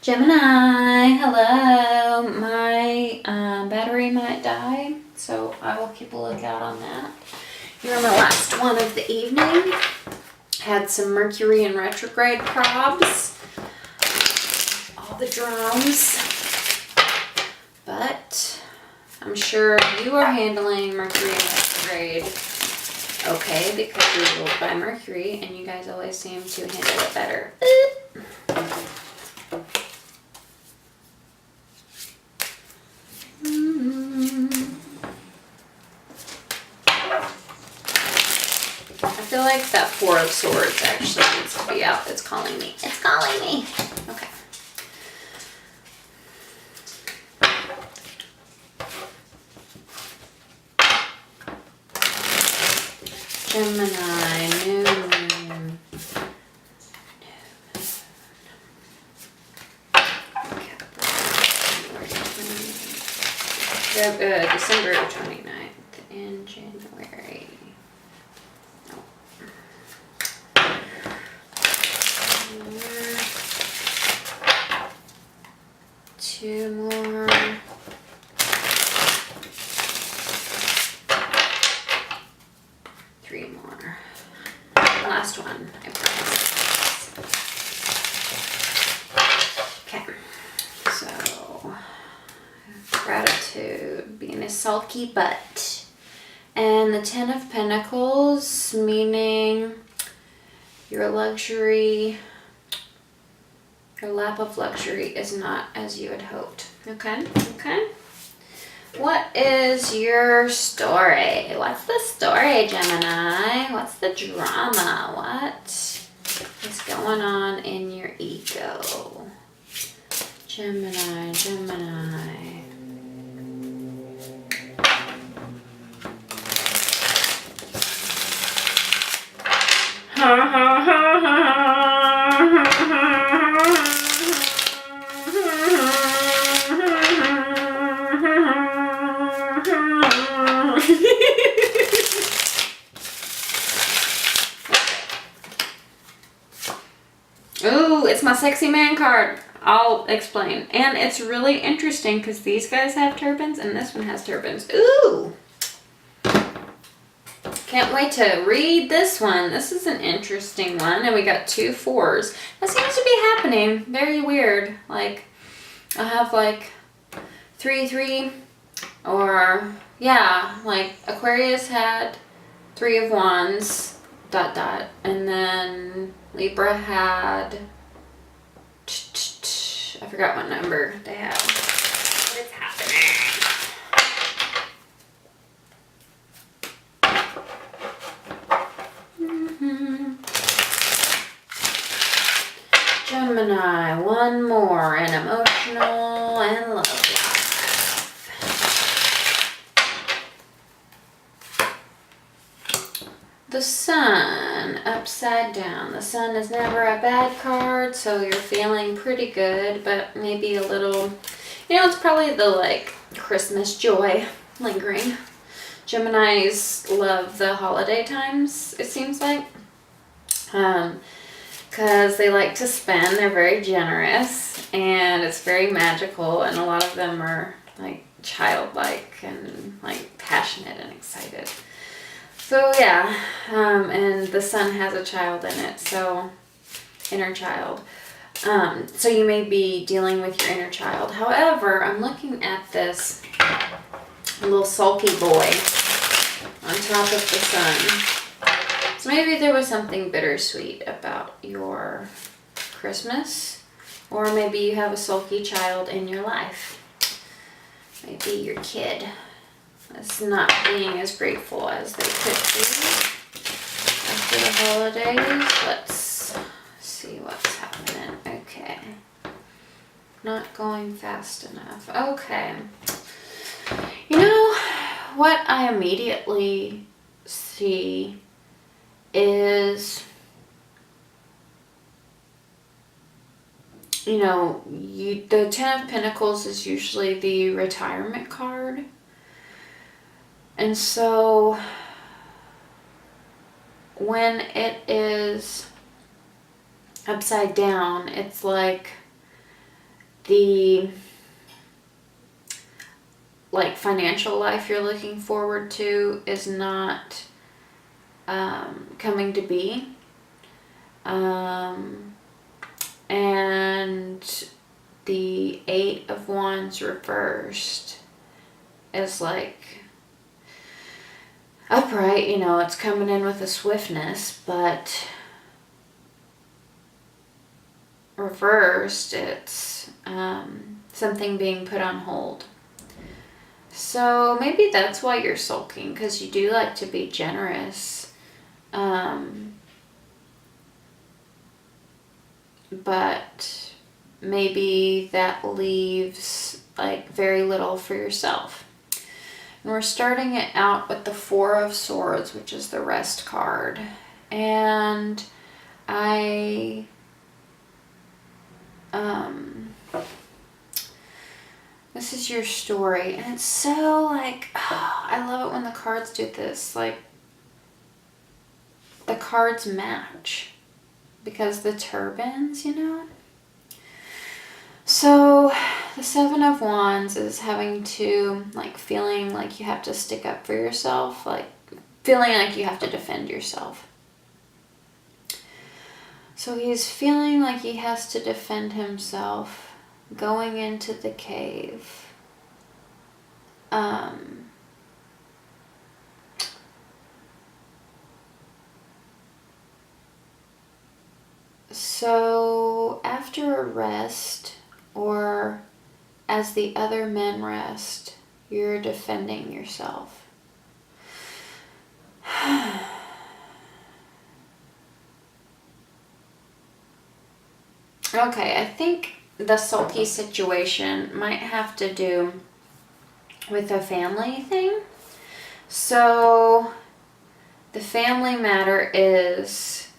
Gemini, hello. My battery might die, so I will keep a lookout on that. You're my last one of the evening. Had some Mercury and retrograde probs. All the drums. But I'm sure you are handling Mercury and retrograde okay because you're ruled by Mercury and you guys always seem to handle it better. I feel like that Four of Swords actually needs to be out. It's calling me. It's calling me. Okay. Gemini, new moon. December 29th in January. Two more. Three more. Last one, I promise. Okay. So, gratitude, being a sulky butt. And the Ten of Pentacles, meaning your luxury, your lap of luxury is not as you had hoped. Okay? Okay? What is your story? What's the story, Gemini? What's the drama? What is going on in your ego? Gemini, Gemini. Ooh, it's my sexy man card. I'll explain. And it's really interesting because these guys have turbans and this one has turbans. Ooh. Can't wait to read this one. This is an interesting one. And we got 2 4s. That seems to be happening. Very weird. Like, I have like 3 3 or yeah, like Aquarius had 3 of Wands ... and then Libra had I forgot what number they had. What is happening? Gemini, one more, an emotional and love life. The Sun, upside down. The Sun is never a bad card, so you're feeling pretty good, but maybe a little, it's probably the like Christmas joy lingering. Geminis love the holiday times, it seems like. Because they like to spend, they're very generous, and it's very magical, and a lot of them are like childlike and like passionate and excited. So yeah, and the Sun has a child in it, so inner child. So you may be dealing with your inner child. However, I'm looking at this little sulky boy on top of the Sun. So maybe there was something bittersweet about your Christmas, or maybe you have a sulky child in your life. Maybe your kid is not being as grateful as they could be after the holidays. Let's see what's happening. Okay. Not going fast enough. Okay. You know what I immediately see is, the Ten of Pentacles is usually the retirement card. And so when it is upside down, it's like the like financial life you're looking forward to is not coming to be. And the 8 of Wands reversed is like upright, you know, it's coming in with a swiftness, but reversed, it's something being put on hold. So maybe that's why you're sulking, because you do like to be generous. But maybe that leaves like very little for yourself. And we're starting it out with the 4 of Swords, which is the Rest card. And this is your story, and it's so like, I love it when the cards do this, like the cards match because the turbans, you know. So the 7 of Wands is having to, like, feeling like you have to stick up for yourself, like feeling like you have to defend yourself. So he's feeling like he has to defend himself going into the cave. So after a rest, or as the other men rest, you're defending yourself. Okay, I think the sulky situation might have to do with a family thing. So the family matter is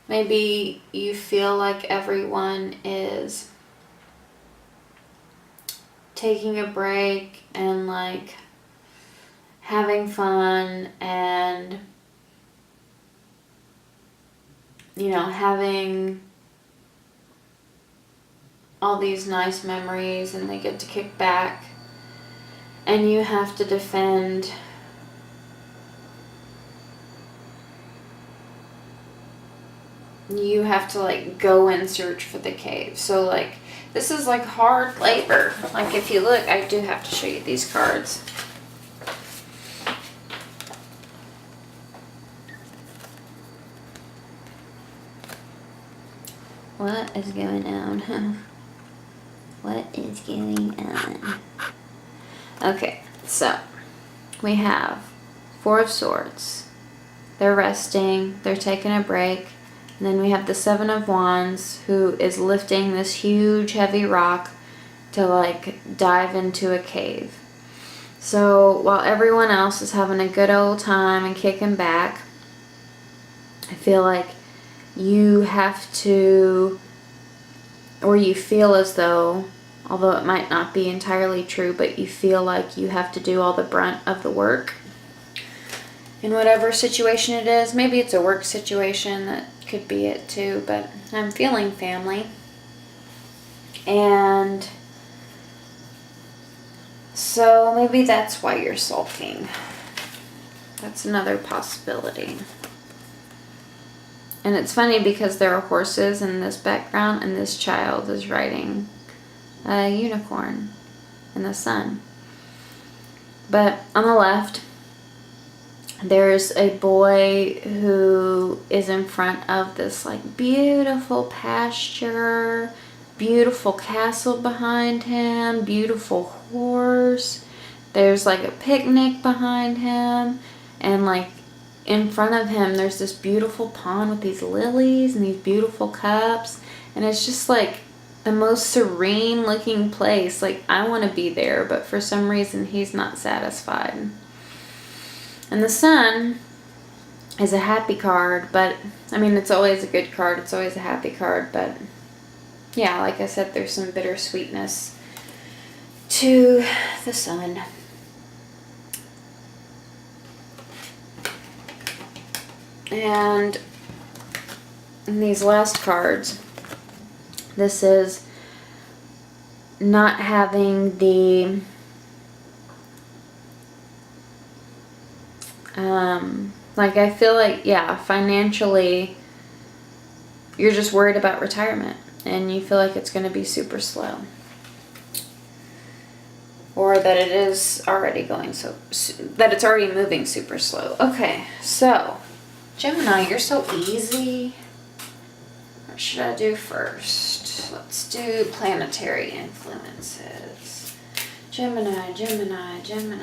maybe you feel like everyone is taking a break and like having fun and, you know, having all these nice memories, and they get to kick back, and you have to defend you have to like go and search for the cave. So like this is like hard labor. Like if you look, I do have to show you these cards. What is going on? What is going on? Okay, so we have 4 of Swords. They're resting, they're taking a break. And then we have the 7 of Wands, who is lifting this huge heavy rock to like dive into a cave. So while everyone else is having a good old time and kicking back, I feel like you have to, or you feel as though, although it might not be entirely true, but you feel like you have to do all the brunt of the work in whatever situation it is. Maybe it's a work situation, that could be it too, but I'm feeling family. And so maybe that's why you're sulking. That's another possibility. And it's funny because there are horses in this background, and this child is riding a unicorn in the sun. But on the left, there's a boy who is in front of this like beautiful pasture, beautiful castle behind him, beautiful horse. There's like a picnic behind him, and like in front of him there's this beautiful pond with these lilies and these beautiful cups, and it's just like the most serene looking place. Like I want to be there, but for some reason he's not satisfied. And the Sun is a happy card, but I mean, it's always a good card, it's always a happy card, but yeah, like I said, there's some bittersweetness to the Sun. And in these last cards, this is not having the like, I feel like, yeah, financially you're just worried about retirement and you feel like it's going to be super slow, or that it is already going that it's already moving super slow. Okay, so Gemini, you're so easy. What should I do first? Let's do planetary influences. Gemini, Gemini, Gemini.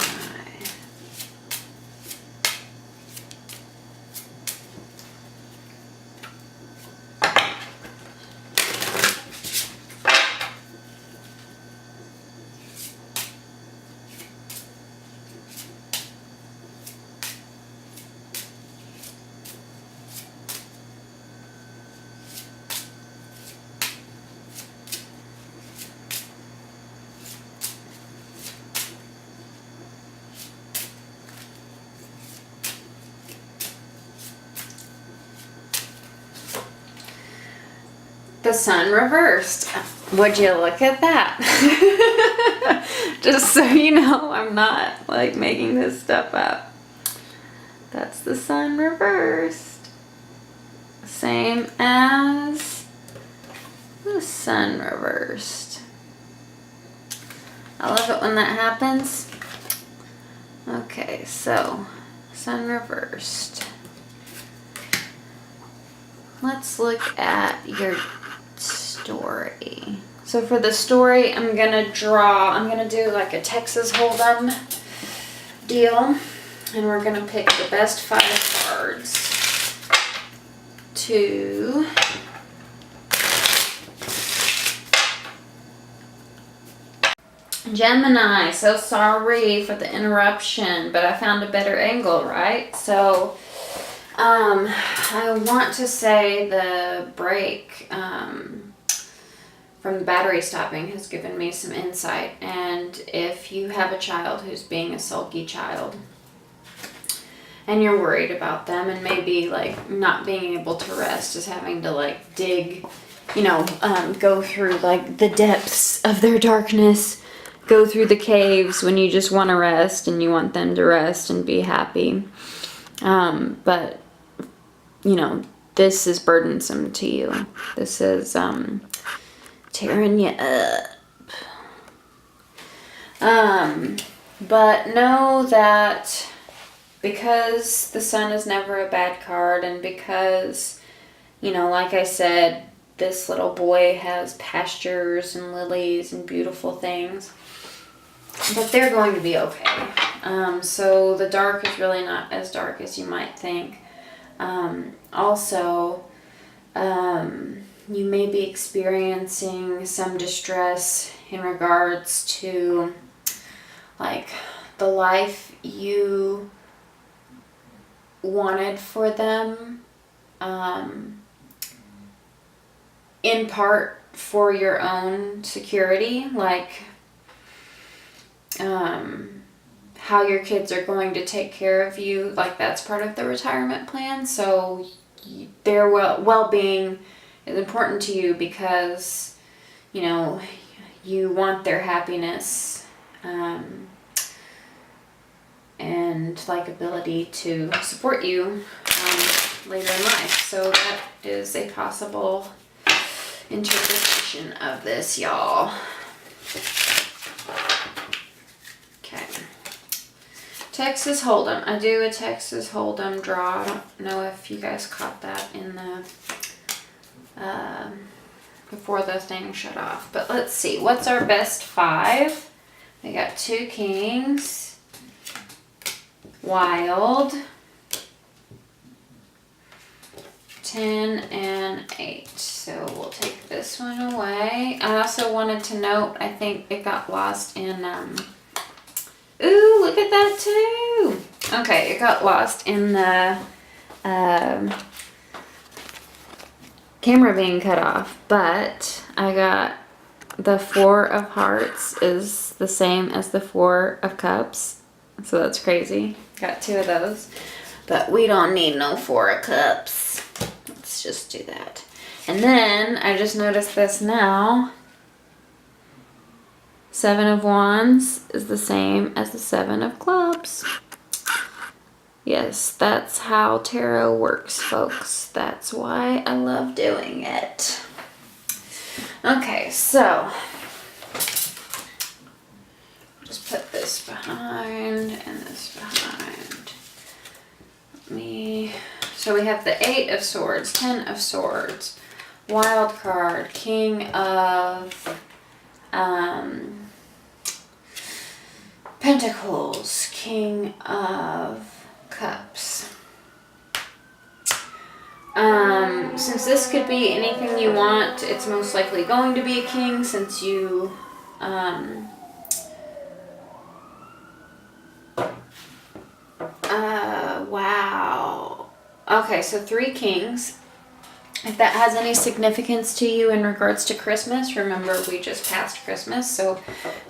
The sun reversed. Would you look at that? Just so you know, I'm not like making this stuff up. That's the sun reversed. Same as the sun reversed. I love it when that happens. Okay, so sun reversed. Let's look at your story. So for the story, I'm gonna do like a Texas Hold'em deal, and we're gonna pick the best 5 cards to Gemini. So sorry for the interruption, but I found a better angle, right? So I want to say the break from the battery stopping has given me some insight. And if you have a child who's being a sulky child and you're worried about them and maybe like not being able to rest, is having to like dig, go through like the depths of their darkness, go through the caves when you just want to rest and you want them to rest and be happy. But this is burdensome to you. This is tearing you up. But know that because the sun is never a bad card, and because, like I said, this little boy has pastures and lilies and beautiful things, but they're going to be okay. So the dark is really not as dark as you might think. Also, you may be experiencing some distress in regards to like the life you wanted for them, in part for your own security, like how your kids are going to take care of you, like that's part of the retirement plan. So their well-being is important to you because you want their happiness and like ability to support you later in life. So that is a possible interpretation of this, y'all. Okay. Texas Hold'em. I do a Texas Hold'em draw. I don't know if you guys caught that in the before the thing shut off. But let's see. What's our best 5? We got 2 kings, wild, 10, and 8. So we'll take this one away. I also wanted to note, I think it got lost in, ooh, look at that too. Okay, it got lost in the camera being cut off, but I got the 4 of hearts is the same as the 4 of cups. So that's crazy. Got 2 of those, but we don't need no 4 of cups. Let's just do that. And then I just noticed this now. Seven of Wands is the same as the Seven of Clubs. Yes, that's how tarot works, folks. That's why I love doing it. Okay, so just put this behind and this behind me. So we have the Eight of Swords, Ten of Swords, Wild card, King of Pentacles, King of Cups. Since this could be anything you want, it's most likely going to be a king since you wow. Okay, so 3 kings. If that has any significance to you in regards to Christmas, remember we just passed Christmas, so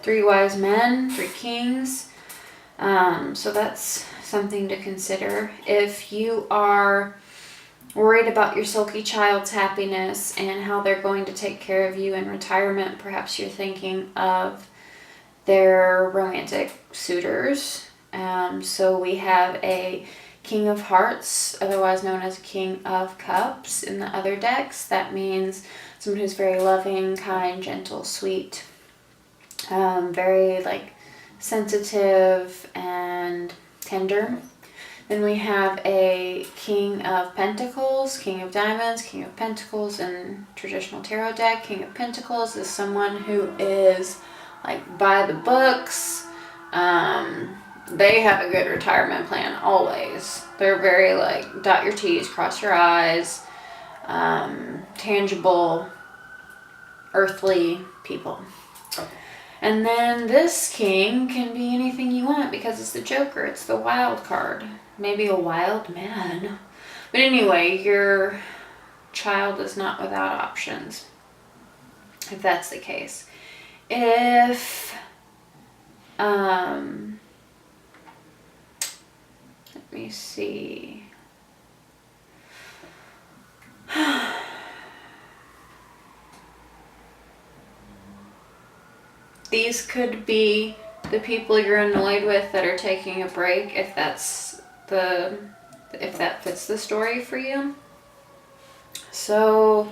3 wise men, 3 kings. So that's something to consider. If you are worried about your sulky child's happiness and how they're going to take care of you in retirement, perhaps you're thinking of their romantic suitors. So we have a King of Hearts, otherwise known as King of Cups in the other decks. That means someone who's very loving, kind, gentle, sweet, very like sensitive and tender. Then we have a King of Pentacles, King of Diamonds, King of Pentacles in traditional tarot deck. King of Pentacles is someone who is like by the books. They have a good retirement plan always. They're very like dot your T's, cross your I's, tangible, earthly people. And then this king can be anything you want because it's the Joker. It's the wild card. Maybe a wild man. But anyway, your child is not without options, if that's the case. If, let me see. These could be the people you're annoyed with that are taking a break, if that fits the story for you. So,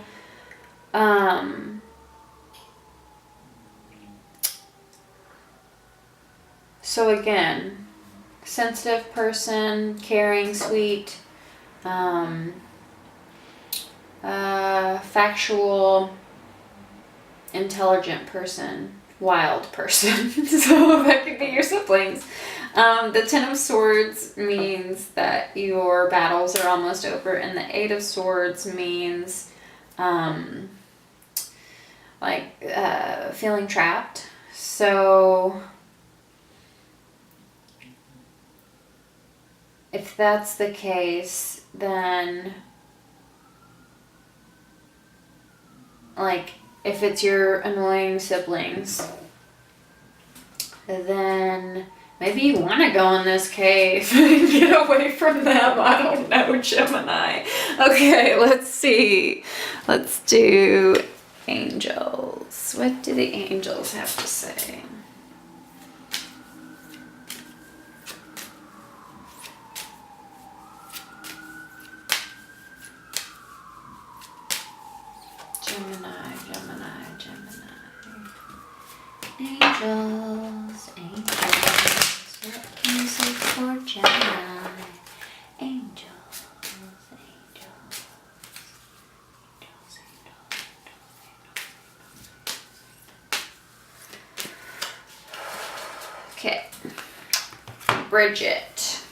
again, sensitive person, caring, sweet, factual, intelligent person, wild person. So that could be your siblings. The Ten of Swords means that your battles are almost over, and the Eight of Swords means feeling trapped. So if that's the case, then like if it's your annoying siblings, then maybe you want to go in this cave and get away from them. I don't know, Gemini. Okay, let's see. Let's do angels. What do the angels have to say? Gemini, Gemini, Gemini. Angels, angels. What music for Gemini? Angels, angels. Angels, angels. Okay. Bridget.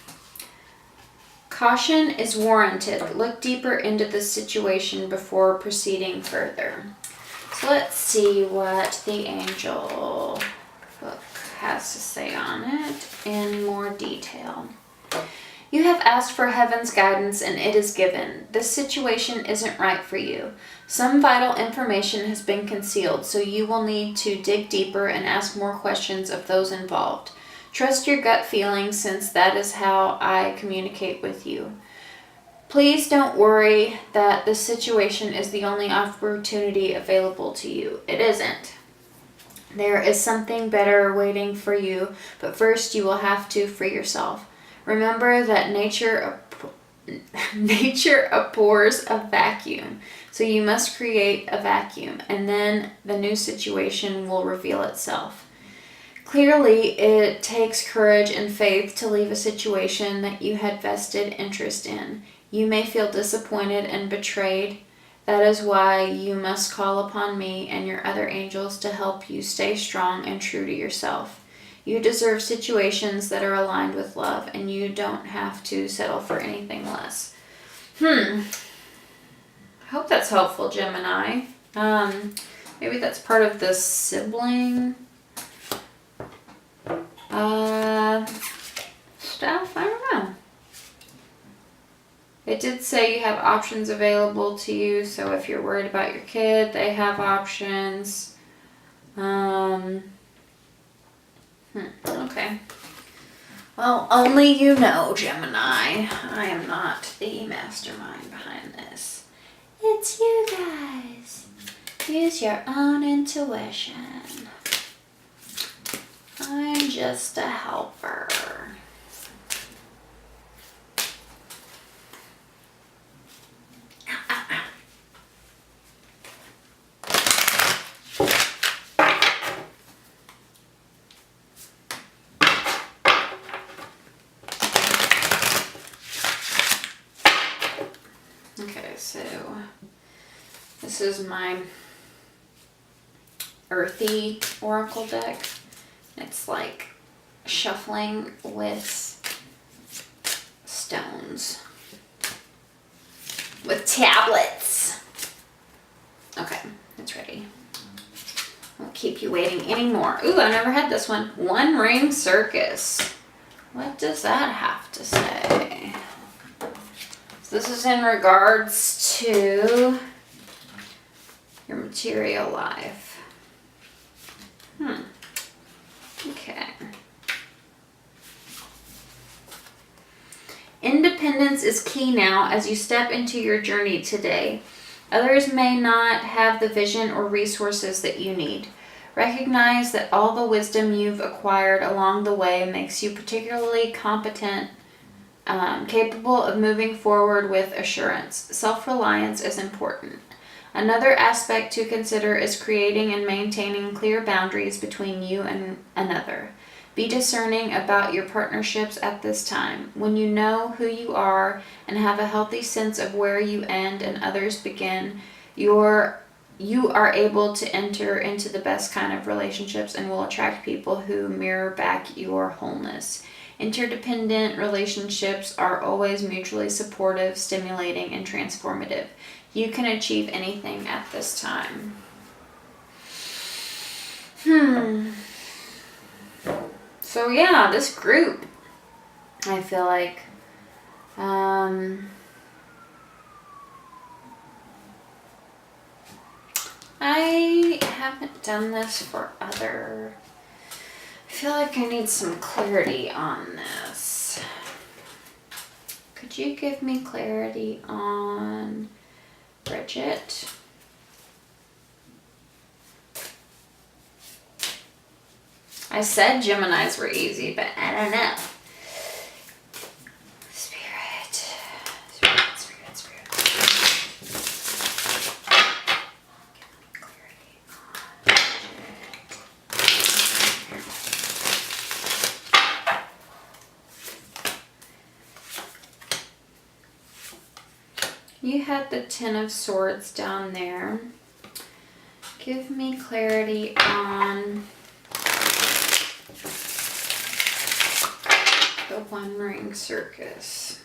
Caution is warranted. Look deeper into the situation before proceeding further. So let's see what the angel book has to say on it in more detail. You have asked for heaven's guidance and it is given. This situation isn't right for you. Some vital information has been concealed, so you will need to dig deeper and ask more questions of those involved. Trust your gut feelings, since that is how I communicate with you. Please don't worry that this situation is the only opportunity available to you. It isn't. There is something better waiting for you, but first you will have to free yourself. Remember that nature abhors a vacuum, so you must create a vacuum, and then the new situation will reveal itself. Clearly, it takes courage and faith to leave a situation that you had vested interest in. You may feel disappointed and betrayed. That is why you must call upon me and your other angels to help you stay strong and true to yourself. You deserve situations that are aligned with love, and you don't have to settle for anything less. I hope that's helpful, Gemini. Maybe that's part of the sibling stuff. I don't know. It did say you have options available to you, so if you're worried about your kid, they have options. Okay. Well, only you know, Gemini. I am not the mastermind behind this. It's you guys. Use your own intuition. I'm just a helper. Okay, so this is my earthy oracle deck. It's like shuffling with stones, with tablets. Okay, it's ready. I won't keep you waiting anymore. Ooh, I never had this one. One ring circus. What does that have to say? So this is in regards to your material life. Okay. Independence is key now as you step into your journey today. Others may not have the vision or resources that you need. Recognize that all the wisdom you've acquired along the way makes you particularly competent, capable of moving forward with assurance. Self-reliance is important. Another aspect to consider is creating and maintaining clear boundaries between you and another. Be discerning about your partnerships at this time. When you know who you are and have a healthy sense of where you end and others begin, you are able to enter into the best kind of relationships and will attract people who mirror back your wholeness. Interdependent relationships are always mutually supportive, stimulating, and transformative. You can achieve anything at this time. So yeah, this group, I feel like, I haven't done this for other. I feel like I need some clarity on this. Could you give me clarity on Bridget? I said Geminis were easy, but I don't know. Spirit. You had the Ten of Swords down there. Give me clarity on the One Ring Circus.